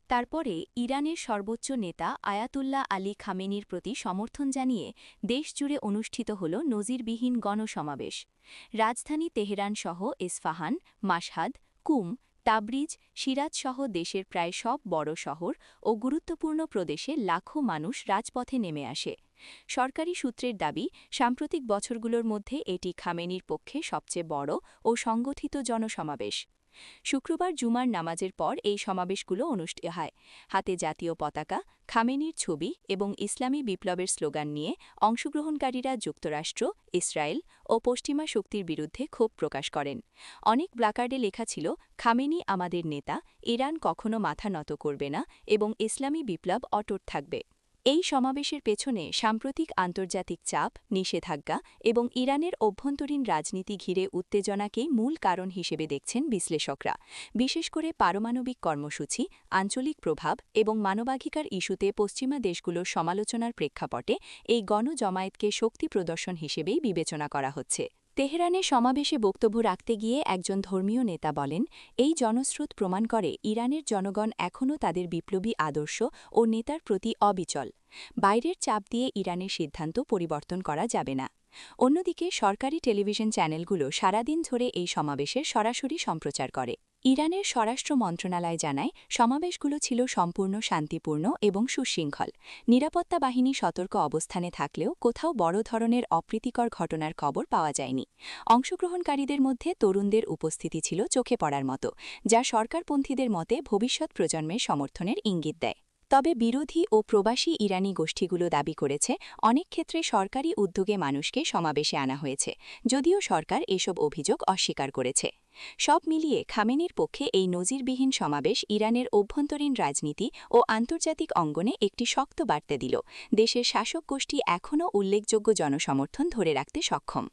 তারপরে ইরানের সর্বোচ্চ নেতা আয়াতুল্লাহ আলী খামেনির প্রতি সমর্থন জানিয়ে দেশজুড়ে অনুষ্ঠিত হল নজিরবিহীন গণসমাবেশ। রাজধানী তেহরান সহ ইস্ফাহান, মাশহাদ, কুম, তাবরিজ, সিরাজ সহ দেশের প্রায় সব বড় শহর ও গুরুত্বপূর্ণ প্রদেশে লাখো মানুষ রাজপথে নেমে আসে। সরকারি সূত্রের দাবি, সাম্প্রতিক বছরগুলোর মধ্যে এটি খামেনির পক্ষে সবচেয়ে বড় ও সংগঠিত জনসমাবেশ। শুক্রবার জুমার নামাজের পর এই সমাবেশগুলো অনুষ্ঠিত হয়। হাতে জাতীয় পতাকা, খামেনির ছবি এবং ইসলামী বিপ্লবের স্লোগান নিয়ে অংশগ্রহণকারীরা যুক্তরাষ্ট্র, ইসরায়েল ও পশ্চিমা শক্তির বিরুদ্ধে ক্ষোভ প্রকাশ করেন। অনেক প্ল্যাকার্ডে লেখা ছিল, খামেনি আমাদের নেতা, ইরান কখনো মাথা নত করবে না এবং ইসলামী বিপ্লব অটুট থাকবে। এই সমাবেশের পেছনে সাম্প্রতিক আন্তর্জাতিক চাপ, নিষেধাজ্ঞা এবং ইরানের অভ্যন্তরীণ রাজনীতি ঘিরে উত্তেজনাকেই মূল কারণ হিসেবে দেখছেন বিশ্লেষকরা। বিশেষ করে পারমাণবিক কর্মসূচি, আঞ্চলিক প্রভাব এবং মানবাধিকার ইস্যুতে পশ্চিমা দেশগুলোর সমালোচনার প্রেক্ষাপটে এই গণজমায়েতকে শক্তি প্রদর্শন হিসেবেই বিবেচনা করা হচ্ছে। তেহরানে সমাবেশে বক্তব্য রাখতে গিয়ে একজন ধর্মীয় নেতা বলেন, এই জনস্রোত প্রমাণ করে ইরানের জনগণ এখনও তাদের বিপ্লবী আদর্শ ও নেতার প্রতি অবিচল। বাইরের চাপ দিয়ে ইরানের সিদ্ধান্ত পরিবর্তন করা যাবে না। অন্যদিকে সরকারি টেলিভিশন চ্যানেলগুলো সারাদিন ধরে এই সমাবেশের সরাসরি সম্প্রচার করে। ইরানের স্বরাষ্ট্র মন্ত্রণালয় জানায়, সমাবেশগুলো ছিল সম্পূর্ণ শান্তিপূর্ণ এবং সুশৃঙ্খল। নিরাপত্তা বাহিনী সতর্ক অবস্থানে থাকলেও কোথাও বড় ধরনের অপ্রীতিকর ঘটনার খবর পাওয়া যায়নি। অংশগ্রহণকারীদের মধ্যে তরুণদের উপস্থিতি ছিল চোখে পড়ার মতো, যা সরকারপন্থীদের মতে ভবিষ্যৎ প্রজন্মের সমর্থনের ইঙ্গিত দেয়। তবে বিরোধী ও প্রবাসী ইরানি গোষ্ঠীগুলো দাবি করেছে, অনেক ক্ষেত্রে সরকারি উদ্যোগে মানুষকে সমাবেশে আনা হয়েছে, যদিও সরকার এসব অভিযোগ অস্বীকার করেছে। সব মিলিয়ে খামেনির পক্ষে এই নজিরবিহীন সমাবেশ ইরানের অভ্যন্তরীণ রাজনীতি ও আন্তর্জাতিক অঙ্গনে একটি শক্ত বার্তা দিল। দেশের শাসক গোষ্ঠী এখনও উল্লেখযোগ্য জনসমর্থন ধরে রাখতে সক্ষম।